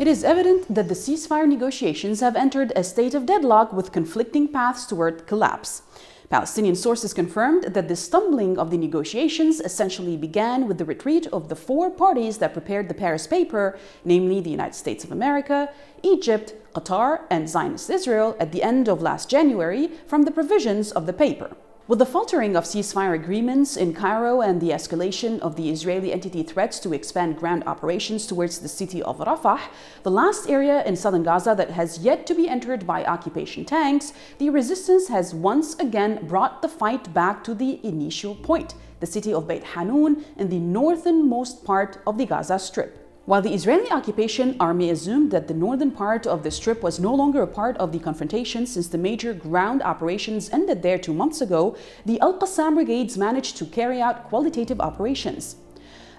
It is evident that the ceasefire negotiations have entered a state of deadlock with conflicting paths toward collapse. Palestinian sources confirmed that the stumbling of the negotiations essentially began with the retreat of the four parties that prepared the Paris paper, namely the United States of America, Egypt, Qatar, and Zionist Israel at the end of last January from the provisions of the paper. With the faltering of ceasefire agreements in Cairo and the escalation of the Israeli entity threats to expand ground operations towards the city of Rafah, the last area in southern Gaza that has yet to be entered by occupation tanks, the resistance has once again brought the fight back to the initial point, the city of Beit Hanun in the northernmost part of the Gaza Strip. While the Israeli occupation army assumed that the northern part of the Strip was no longer a part of the confrontation since the major ground operations ended there 2 months ago, the Al-Qassam brigades managed to carry out qualitative operations.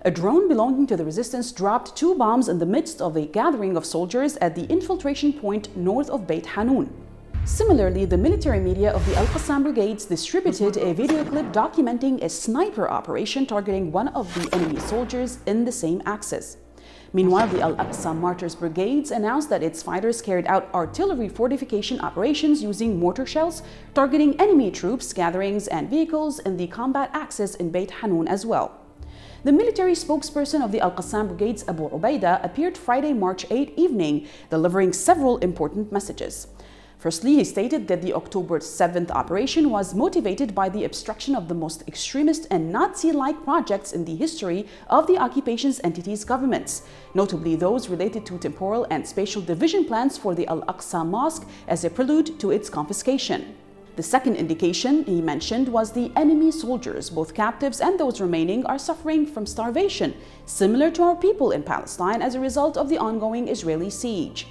A drone belonging to the resistance dropped 2 bombs in the midst of a gathering of soldiers at the infiltration point north of Beit Hanun. Similarly, the military media of the Al-Qassam brigades distributed a video clip documenting a sniper operation targeting one of the enemy soldiers in the same axis. Meanwhile, the Al-Aqsa Martyrs Brigades announced that its fighters carried out artillery fortification operations using mortar shells, targeting enemy troops, gatherings, and vehicles in the combat axis in Beit Hanun as well. The military spokesperson of the Al-Qassam Brigades, Abu Ubaida, appeared Friday, March 8 evening, delivering several important messages. Firstly, he stated that the October 7th operation was motivated by the obstruction of the most extremist and Nazi-like projects in the history of the occupation's entities' governments, notably those related to temporal and spatial division plans for the Al-Aqsa Mosque as a prelude to its confiscation. The second indication he mentioned was the enemy soldiers, both captives and those remaining, are suffering from starvation, similar to our people in Palestine as a result of the ongoing Israeli siege.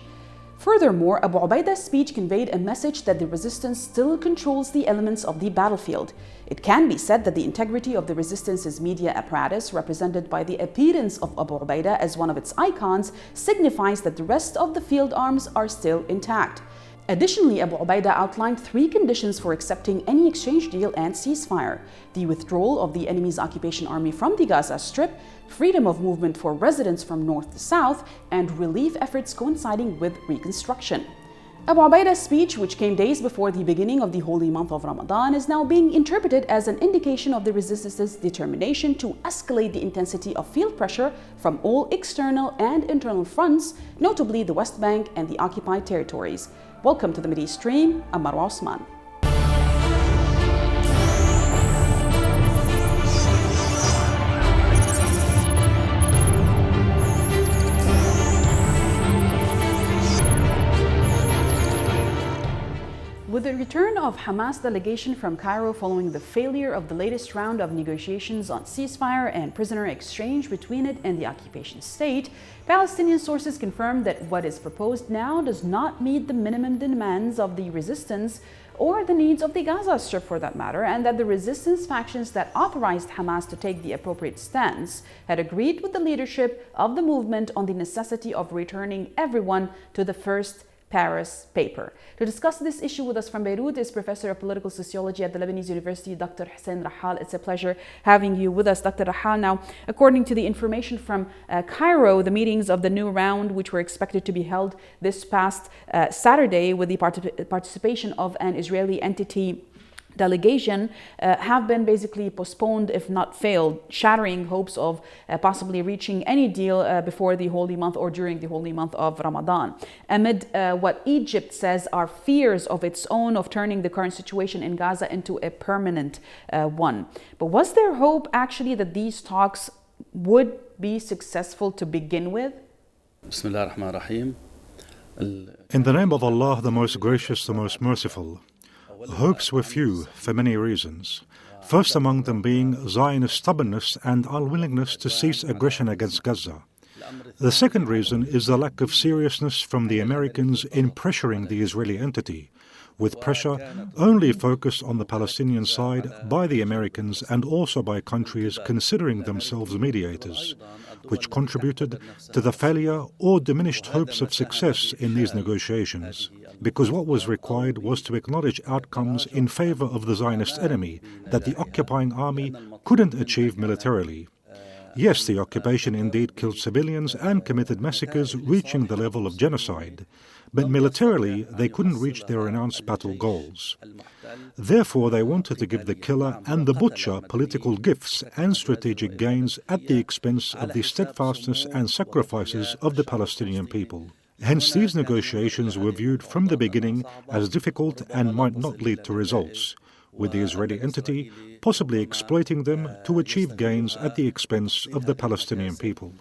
Furthermore, Abu Ubaida's speech conveyed a message that the resistance still controls the elements of the battlefield. It can be said that the integrity of the resistance's media apparatus, represented by the appearance of Abu Ubaida as one of its icons, signifies that the rest of the field arms are still intact. Additionally, Abu Ubaida outlined 3 conditions for accepting any exchange deal and ceasefire: the withdrawal of the enemy's occupation army from the Gaza Strip, freedom of movement for residents from north to south, and relief efforts coinciding with reconstruction. Abu Ubaida's speech, which came days before the beginning of the holy month of Ramadan, is now being interpreted as an indication of the resistance's determination to escalate the intensity of field pressure from all external and internal fronts, notably the West Bank and the occupied territories. Welcome to the MidEaStream. I'm Marwa Osman. With the return of Hamas delegation from Cairo following the failure of the latest round of negotiations on ceasefire and prisoner exchange between it and the occupation state, Palestinian sources confirmed that what is proposed now does not meet the minimum demands of the resistance or the needs of the Gaza Strip for that matter, and that the resistance factions that authorized Hamas to take the appropriate stance had agreed with the leadership of the movement on the necessity of returning everyone to the first Paris paper. To discuss this issue with us from Beirut is Professor of Political Sociology at the Lebanese University, Dr. Hussein Rahal. It's a pleasure having you with us, Dr. Rahal. Now, according to the information from Cairo, the meetings of the new round, which were expected to be held this past Saturday with the participation of an Israeli entity delegation, have been basically postponed, if not failed, shattering hopes of possibly reaching any deal before the holy month or during the holy month of Ramadan. Amid what Egypt says are fears of its own of turning the current situation in Gaza into a permanent one. But was there hope actually that these talks would be successful to begin with? Bismillah ar-Rahman ar-Rahim. In the name of Allah, the most gracious, the most merciful. Hopes were few for many reasons. First among them being Zionist stubbornness and unwillingness to cease aggression against Gaza. The second reason is the lack of seriousness from the Americans in pressuring the Israeli entity, with pressure only focused on the Palestinian side by the Americans and also by countries considering themselves mediators, which contributed to the failure or diminished hopes of success in these negotiations, because what was required was to acknowledge outcomes in favor of the Zionist enemy that the occupying army couldn't achieve militarily. Yes, the occupation indeed killed civilians and committed massacres reaching the level of genocide, but militarily they couldn't reach their announced battle goals. Therefore, they wanted to give the killer and the butcher political gifts and strategic gains at the expense of the steadfastness and sacrifices of the Palestinian people. Hence, these negotiations were viewed from the beginning as difficult and might not lead to results, with the Israeli entity possibly exploiting them to achieve gains at the expense of the Palestinian people.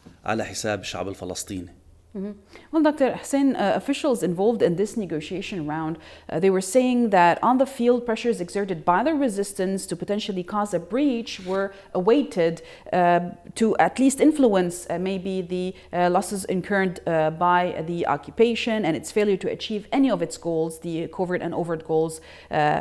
Well, Dr. Hussein, officials involved in this negotiation round, they were saying that on the field, pressures exerted by the resistance to potentially cause a breach were awaited to at least influence maybe the losses incurred by the occupation and its failure to achieve any of its goals, the covert and overt goals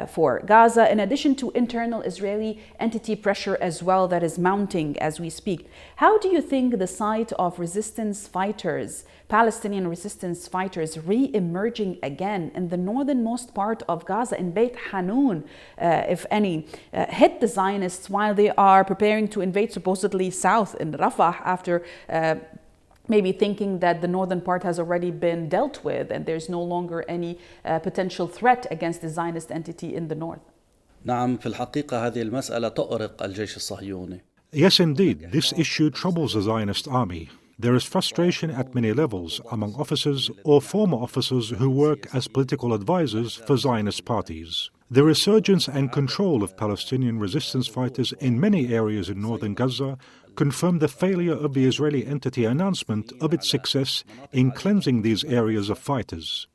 for Gaza, in addition to internal Israeli entity pressure as well that is mounting as we speak. How do you think the sight of resistance fighters, Palestinian resistance fighters re-emerging again in the northernmost part of Gaza, in Beit Hanun, if any, hit the Zionists while they are preparing to invade supposedly south in Rafah after maybe thinking that the northern part has already been dealt with and there's no longer any potential threat against the Zionist entity in the north? نعم في الحقيقة هذه المسألة تؤرق الجيش الصهيوني. Yes, indeed, this issue troubles the Zionist army. There is frustration at many levels among officers or former officers who work as political advisors for Zionist parties. The resurgence and control of Palestinian resistance fighters in many areas in northern Gaza confirm the failure of the Israeli entity announcement of its success in cleansing these areas of fighters,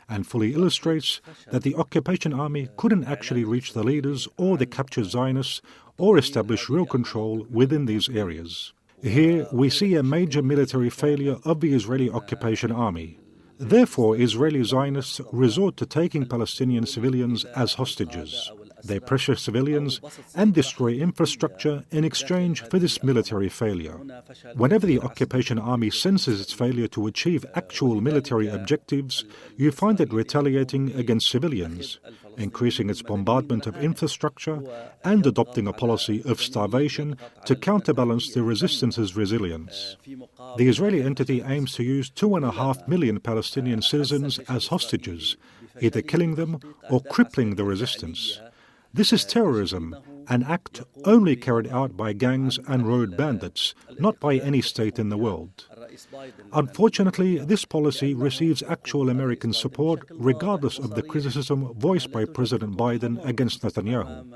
and fully illustrates that the occupation army couldn't actually reach the leaders or the captured Zionists or establish real control within these areas. Here we see a major military failure of the Israeli occupation army. Therefore, Israeli Zionists resort to taking Palestinian civilians as hostages. They pressure civilians and destroy infrastructure in exchange for this military failure. Whenever the occupation army senses its failure to achieve actual military objectives, you find it retaliating against civilians, increasing its bombardment of infrastructure and adopting a policy of starvation to counterbalance the resistance's resilience. The Israeli entity aims to use 2.5 million Palestinian citizens as hostages, either killing them or crippling the resistance. This is terrorism, an act only carried out by gangs and road bandits, not by any state in the world. Unfortunately, this policy receives actual American support regardless of the criticism voiced by President Biden against Netanyahu,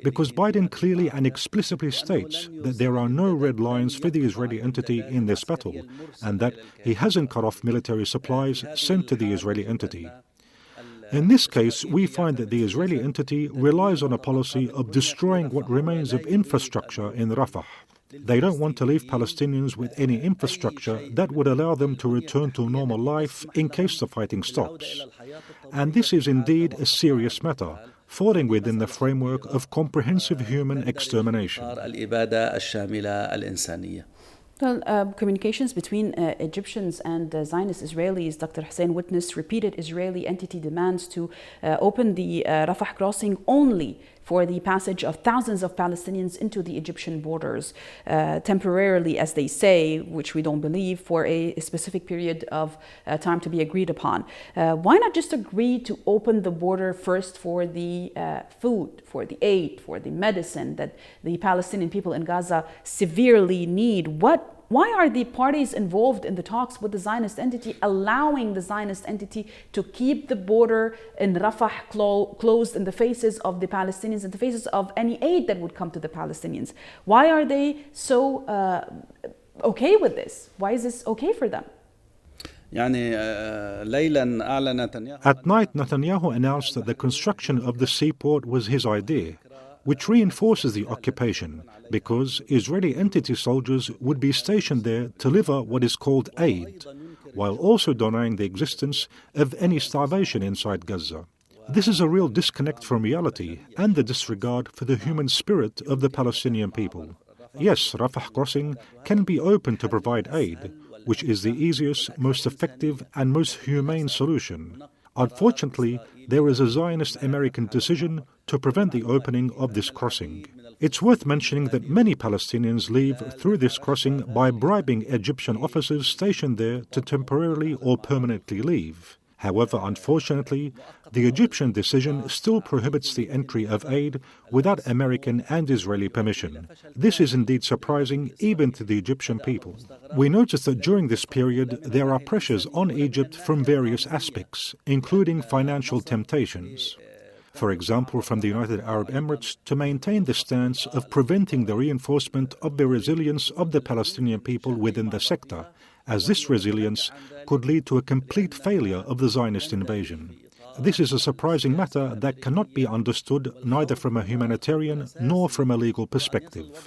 because Biden clearly and explicitly states that there are no red lines for the Israeli entity in this battle, and that he hasn't cut off military supplies sent to the Israeli entity. In this case, we find that the Israeli entity relies on a policy of destroying what remains of infrastructure in Rafah. They don't want to leave Palestinians with any infrastructure that would allow them to return to normal life in case the fighting stops. And this is indeed a serious matter, falling within the framework of comprehensive human extermination. Well, communications between Egyptians and Zionist Israelis, Dr. Hussein, witnessed repeated Israeli entity demands to open the Rafah crossing only for the passage of thousands of Palestinians into the Egyptian borders, temporarily, as they say, which we don't believe, for a specific period of time to be agreed upon. Why not just agree to open the border first for the food, for the aid, for the medicine that the Palestinian people in Gaza severely need? Why are the parties involved in the talks with the Zionist entity allowing the Zionist entity to keep the border in Rafah closed in the faces of the Palestinians, in the faces of any aid that would come to the Palestinians? Why are they so okay with this? Why is this okay for them? At night, Netanyahu announced that the construction of the seaport was his idea, which reinforces the occupation, because Israeli entity soldiers would be stationed there to deliver what is called aid, while also denying the existence of any starvation inside Gaza. This is a real disconnect from reality and the disregard for the human spirit of the Palestinian people. Yes, Rafah crossing can be open to provide aid, which is the easiest, most effective and most humane solution. Unfortunately, there is a Zionist American decision to prevent the opening of this crossing. It's worth mentioning that many Palestinians leave through this crossing by bribing Egyptian officers stationed there to temporarily or permanently leave. However, unfortunately, the Egyptian decision still prohibits the entry of aid without American and Israeli permission. This is indeed surprising even to the Egyptian people. We notice that during this period there are pressures on Egypt from various aspects, including financial temptations. For example, from the United Arab Emirates to maintain the stance of preventing the reinforcement of the resilience of the Palestinian people within the sector, as this resilience could lead to a complete failure of the Zionist invasion. This is a surprising matter that cannot be understood neither from a humanitarian nor from a legal perspective,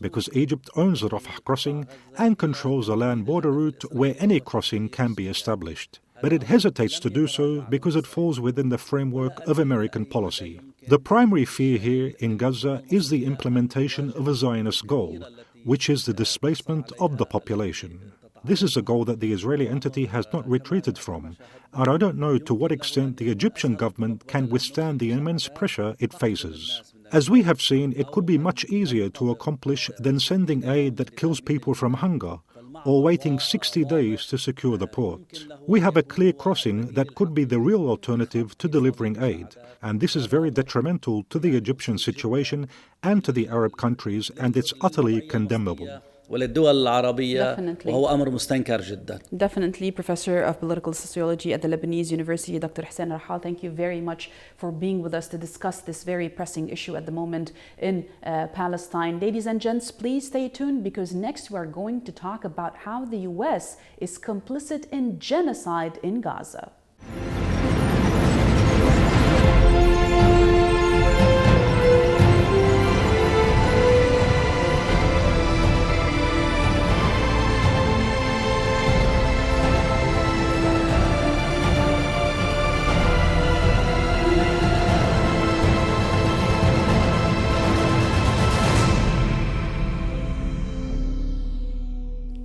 because Egypt owns the Rafah crossing and controls the land border route where any crossing can be established. But it hesitates to do so because it falls within the framework of American policy. The primary fear here in Gaza is the implementation of a Zionist goal, which is the displacement of the population. This is a goal that the Israeli entity has not retreated from, and I don't know to what extent the Egyptian government can withstand the immense pressure it faces. As we have seen, it could be much easier to accomplish than sending aid that kills people from hunger, or waiting 60 days to secure the port. We have a clear crossing that could be the real alternative to delivering aid, and this is very detrimental to the Egyptian situation and to the Arab countries, and it's utterly condemnable. وللدول العربية وهو أمر مستنكر جدا. Definitely, Professor of Political Sociology at the Lebanese University, Dr. Hussein Rahal, thank you very much for being with us to discuss this very pressing issue at the moment in Palestine. Ladies and gents, please stay tuned because next we are going to talk about how the US is complicit in genocide in Gaza.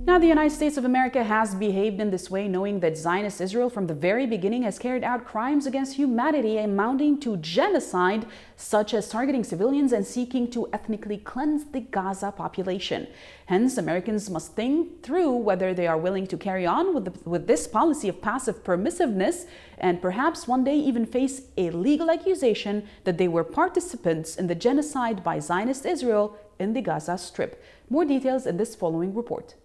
Now, the United States of America has behaved in this way, knowing that Zionist Israel from the very beginning has carried out crimes against humanity amounting to genocide, such as targeting civilians and seeking to ethnically cleanse the Gaza population. Hence, Americans must think through whether they are willing to carry on with this policy of passive permissiveness and perhaps one day even face a legal accusation that they were participants in the genocide by Zionist Israel in the Gaza Strip. More details in this following report.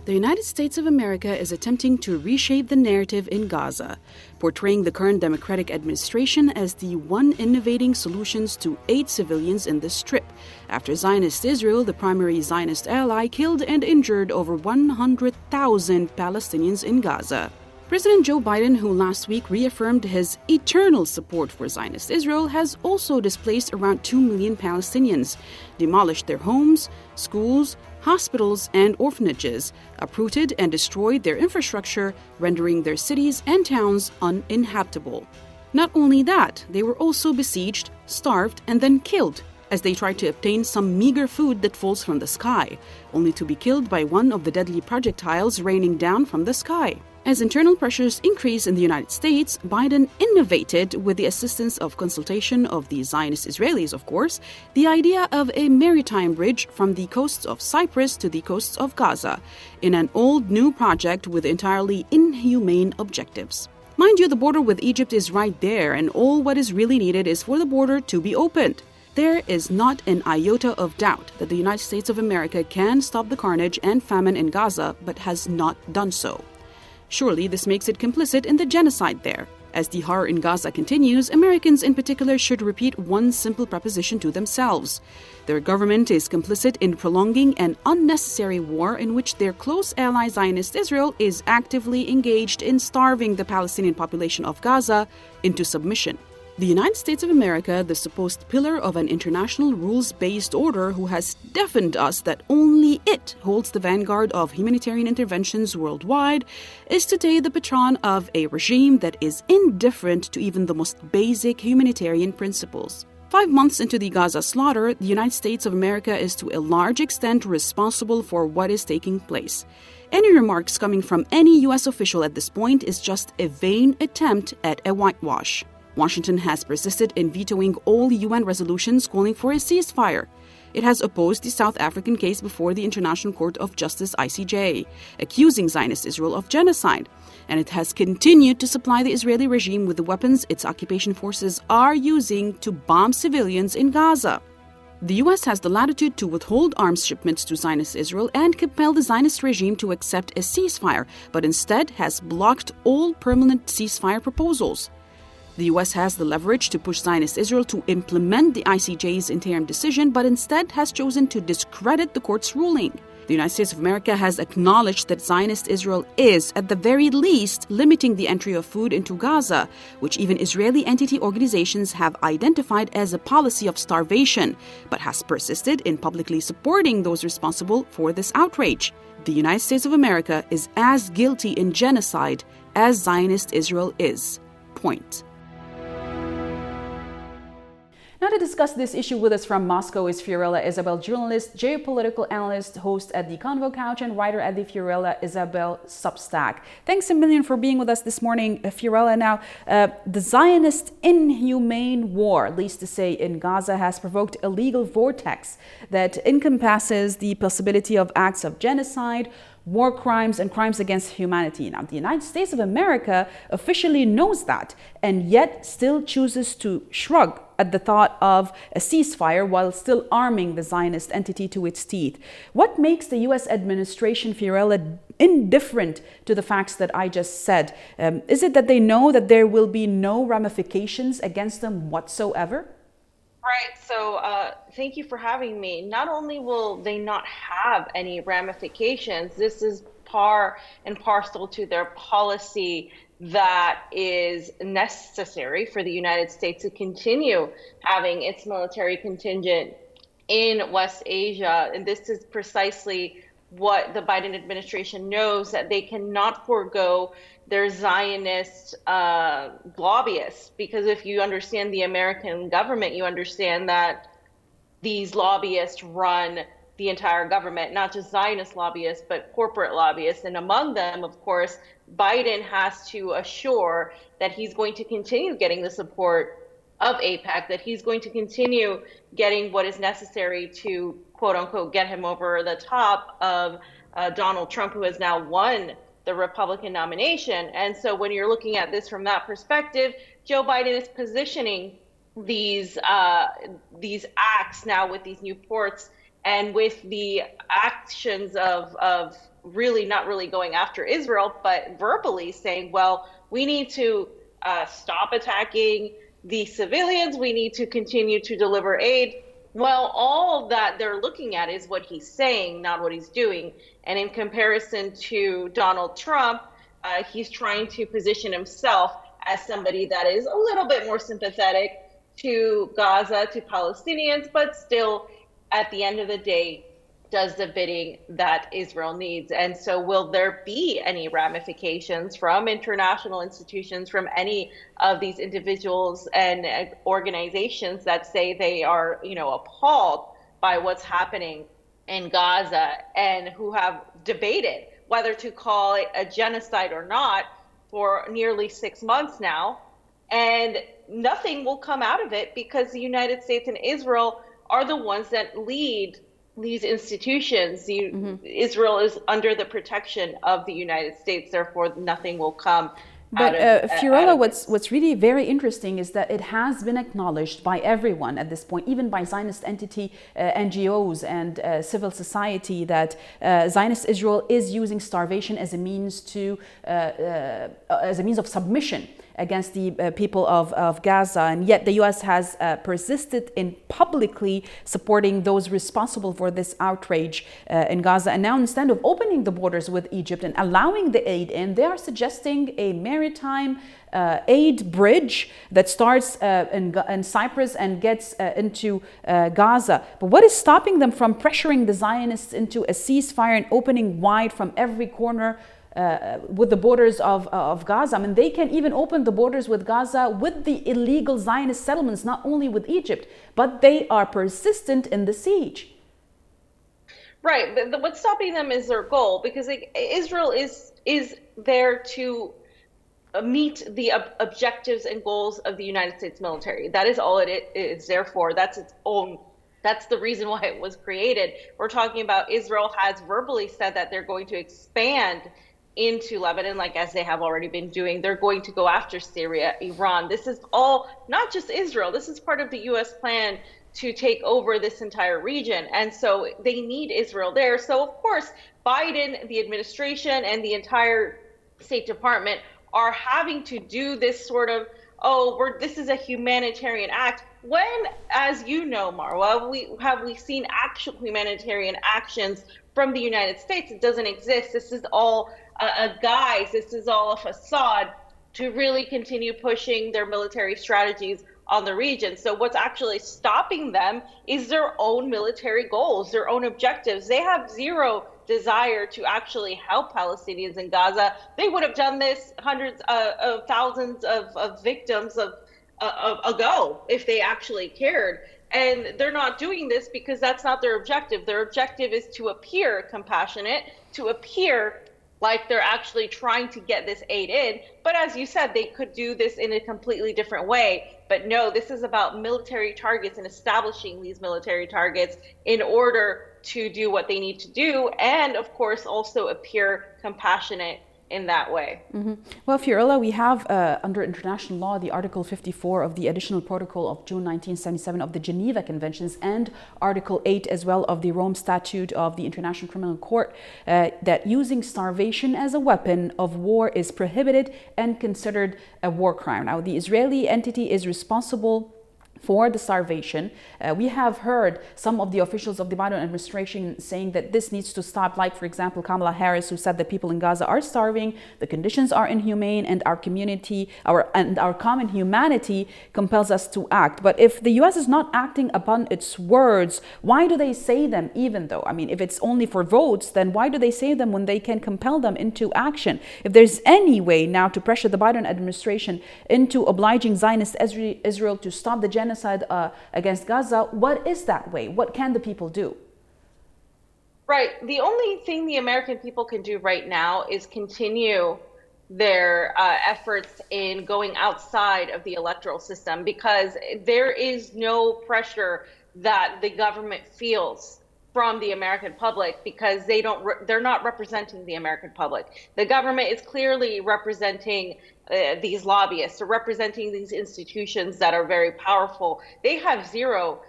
The United States of America is attempting to reshape the narrative in Gaza, portraying the current Democratic administration as the one innovating solutions to aid civilians in the Strip, after Zionist Israel, the primary Zionist ally, killed and injured over 100,000 Palestinians in Gaza. President Joe Biden, who last week reaffirmed his eternal support for Zionist Israel, has also displaced around 2 million Palestinians, demolished their homes, schools, hospitals, and orphanages, uprooted and destroyed their infrastructure, rendering their cities and towns uninhabitable. Not only that, they were also besieged, starved, and then killed as they tried to obtain some meager food that falls from the sky, only to be killed by one of the deadly projectiles raining down from the sky. As internal pressures increase in the United States, Biden innovated, with the assistance of consultation of the Zionist Israelis, of course, the idea of a maritime bridge from the coasts of Cyprus to the coasts of Gaza, in an old-new project with entirely inhumane objectives. Mind you, the border with Egypt is right there, and all what is really needed is for the border to be opened. There is not an iota of doubt that the United States of America can stop the carnage and famine in Gaza, but has not done so. Surely this makes it complicit in the genocide there. As the horror in Gaza continues, Americans in particular should repeat one simple proposition to themselves. Their government is complicit in prolonging an unnecessary war in which their close ally Zionist Israel is actively engaged in starving the Palestinian population of Gaza into submission. The United States of America, the supposed pillar of an international rules-based order who has deafened us that only it holds the vanguard of humanitarian interventions worldwide, is today the patron of a regime that is indifferent to even the most basic humanitarian principles. 5 months into the Gaza slaughter, the United States of America is to a large extent responsible for what is taking place. Any remarks coming from any U.S. official at this point is just a vain attempt at a whitewash. Washington has persisted in vetoing all UN resolutions calling for a ceasefire. It has opposed the South African case before the International Court of Justice (ICJ), accusing Zionist Israel of genocide. And it has continued to supply the Israeli regime with the weapons its occupation forces are using to bomb civilians in Gaza. The U.S. has the latitude to withhold arms shipments to Zionist Israel and compel the Zionist regime to accept a ceasefire, but instead has blocked all permanent ceasefire proposals. The U.S. has the leverage to push Zionist Israel to implement the ICJ's interim decision, but instead has chosen to discredit the court's ruling. The United States of America has acknowledged that Zionist Israel is, at the very least, limiting the entry of food into Gaza, which even Israeli entity organizations have identified as a policy of starvation, but has persisted in publicly supporting those responsible for this outrage. The United States of America is as guilty in genocide as Zionist Israel is. Point. Now to discuss this issue with us from Moscow is Fiorella Isabel, journalist, geopolitical analyst, host at the Convo Couch, and writer at the Fiorella Isabel Substack. Thanks a million for being with us this morning, Fiorella. Now, the Zionist inhumane war, at least to say, in Gaza has provoked a legal vortex that encompasses the possibility of acts of genocide, war crimes, and crimes against humanity. Now, the United States of America officially knows that, and yet still chooses to shrug at the thought of a ceasefire while still arming the Zionist entity to its teeth. What makes the U.S. administration, Fiorella, indifferent to the facts that I just said? Is it that they know that there will be no ramifications against them whatsoever? Right. So thank you for having me. Not only will they not have any ramifications, this is par and parcel to their policy that is necessary for the United States to continue having its military contingent in West Asia. And this is precisely what the Biden administration knows, that they cannot forego their Zionist lobbyists. Because if you understand the American government, you understand that these lobbyists run the entire government, not just Zionist lobbyists, but corporate lobbyists. And among them, of course, Biden has to assure that he's going to continue getting the support of AIPAC, that he's going to continue getting what is necessary to, quote unquote, get him over the top of Donald Trump, who has now won the Republican nomination. And so when you're looking at this from that perspective, Joe Biden is positioning these acts now with these new ports and with the actions of really not really going after Israel, but verbally saying, well, we need to stop attacking the civilians. We need to continue to deliver aid. Well, all that they're looking at is what he's saying, not what he's doing. And in comparison to Donald Trump, he's trying to position himself as somebody that is a little bit more sympathetic to Gaza, to Palestinians, but still, at the end of the day, does the bidding that Israel needs. And so will there be any ramifications from international institutions, from any of these individuals and organizations that say they are, appalled by what's happening in Gaza, and who have debated whether to call it a genocide or not for nearly 6 months now? And nothing will come out of it because the United States and Israel are the ones that lead these institutions. Israel is under the protection of the United States, therefore nothing will come. But Fiorella, what's really very interesting is that it has been acknowledged by everyone at this point, even by Zionist entity, NGOs and civil society, that Zionist Israel is using starvation as a means of submission against the people of Gaza. And yet the U.S. has persisted in publicly supporting those responsible for this outrage in Gaza. And now, instead of opening the borders with Egypt and allowing the aid in, they are suggesting a maritime aid bridge that starts in Cyprus and gets into Gaza. But what is stopping them from pressuring the Zionists into a ceasefire and opening wide from every corner with the borders of Gaza? I mean, they can even open the borders with Gaza with the illegal Zionist settlements, not only with Egypt, but they are persistent in the siege. Right. But what's stopping them is their goal, because Israel is there to meet the objectives and goals of the United States military. That is all it is there for. That's the reason why it was created. We're talking about Israel has verbally said that they're going to expand into Lebanon, like as they have already been doing. They're going to go after Syria, Iran. This is all not just Israel. This is part of the U.S. plan to take over this entire region. And so they need Israel there. So of course, Biden, the administration, and the entire State Department are having to do this sort of, this is a humanitarian act. When, as you know, Marwa, we seen actual humanitarian actions from the United States? It doesn't exist. This is all a guise. This is all a facade to really continue pushing their military strategies on the region. So what's actually stopping them is their own military goals, their own objectives. They have zero desire to actually help Palestinians in Gaza. They would have done this hundreds of thousands of victims ago if they actually cared. And they're not doing this because that's not their objective. Their objective is to appear compassionate, to appear like they're actually trying to get this aid in. But as you said, they could do this in a completely different way. But no, this is about military targets and establishing these military targets in order to do what they need to do. And of course, also appear compassionate in that way. Mm-hmm. Well, Fiorella, we have under international law the Article 54 of the Additional Protocol of June 1977 of the Geneva Conventions and Article 8 as well of the Rome Statute of the International Criminal Court that using starvation as a weapon of war is prohibited and considered a war crime. Now, the Israeli entity is responsible for the starvation. We have heard some of the officials of the Biden administration saying that this needs to stop, like, for example, Kamala Harris, who said that people in Gaza are starving, the conditions are inhumane, and our community, our common humanity compels us to act. But if the U.S. is not acting upon its words, why do they say them even though? I mean, if it's only for votes, then why do they say them when they can compel them into action? If there's any way now to pressure the Biden administration into obliging Zionist Israel to stop the genocide against Gaza, what is that way? What can the people do? Right. The only thing the American people can do right now is continue their efforts in going outside of the electoral system, because there is no pressure that the government feels from the American public, because they're not representing the American public. The government is clearly representing these lobbyists, or representing these institutions that are very powerful. They have zero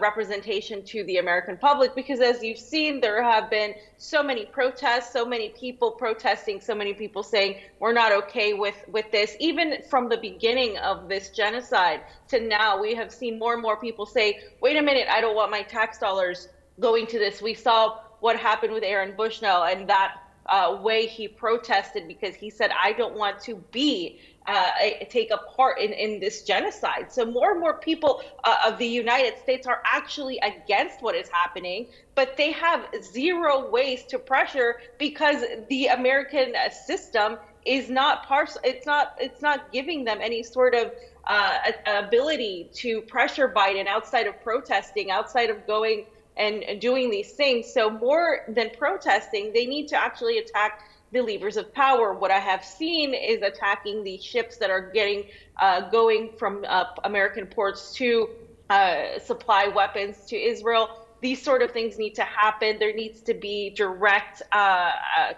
representation to the American public, because as you've seen, there have been so many protests, so many people protesting, so many people saying we're not okay with this. Even from the beginning of this genocide to now, we have seen more and more people say, wait a minute, I don't want my tax dollars going to this. We saw what happened with Aaron Bushnell and that way he protested, because he said, I don't want to take a part in this genocide. So more and more people of the United States are actually against what is happening, but they have zero ways to pressure, because the American system is not it's not giving them any sort of ability to pressure Biden outside of protesting, outside of going and doing these things. So more than protesting, they need to actually attack the levers of power. What I have seen is attacking the ships that are going from American ports to supply weapons to Israel. These sort of things need to happen. There needs to be direct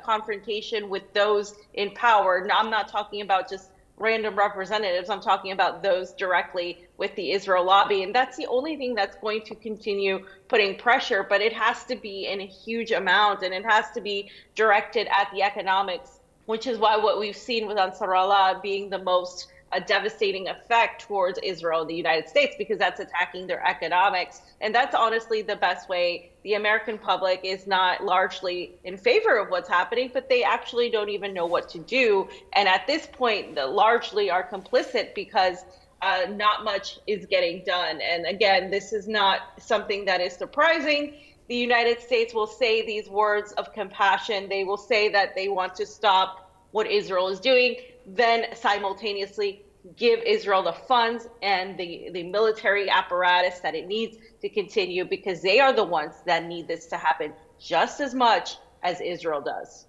confrontation with those in power. Now, I'm not talking about just random representatives. I'm talking about those directly with the Israel lobby. And that's the only thing that's going to continue putting pressure, but it has to be in a huge amount, and it has to be directed at the economics, which is why what we've seen with Ansar Allah being the most devastating effect towards Israel and the United States, because that's attacking their economics. And that's honestly the best way. The American public is not largely in favor of what's happening, but they actually don't even know what to do. And at this point, they largely are complicit, because not much is getting done. And again, this is not something that is surprising. The United States will say these words of compassion. They will say that they want to stop what Israel is doing, then simultaneously give Israel the funds and the military apparatus that it needs to continue, because they are the ones that need this to happen just as much as Israel does.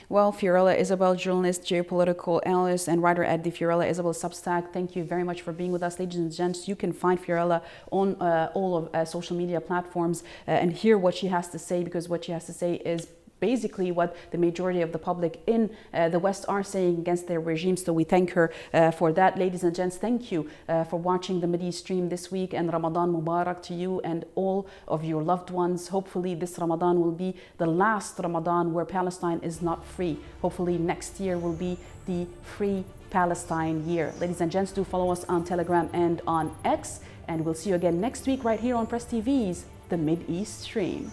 Well, Fiorella Isabel, journalist, geopolitical analyst, and writer at the Fiorella Isabel Substack, thank you very much for being with us. Ladies and gents, you can find Fiorella on all of social media platforms and hear what she has to say, because what she has to say is basically what the majority of the public in the West are saying against their regime. So we thank her for that. Ladies and gents, thank you for watching the MidEaStream this week, and Ramadan Mubarak to you and all of your loved ones. Hopefully this Ramadan will be the last Ramadan where Palestine is not free. Hopefully next year will be the free Palestine year. Ladies and gents, do follow us on Telegram and on X, and we'll see you again next week right here on Press TV's The MidEaStream.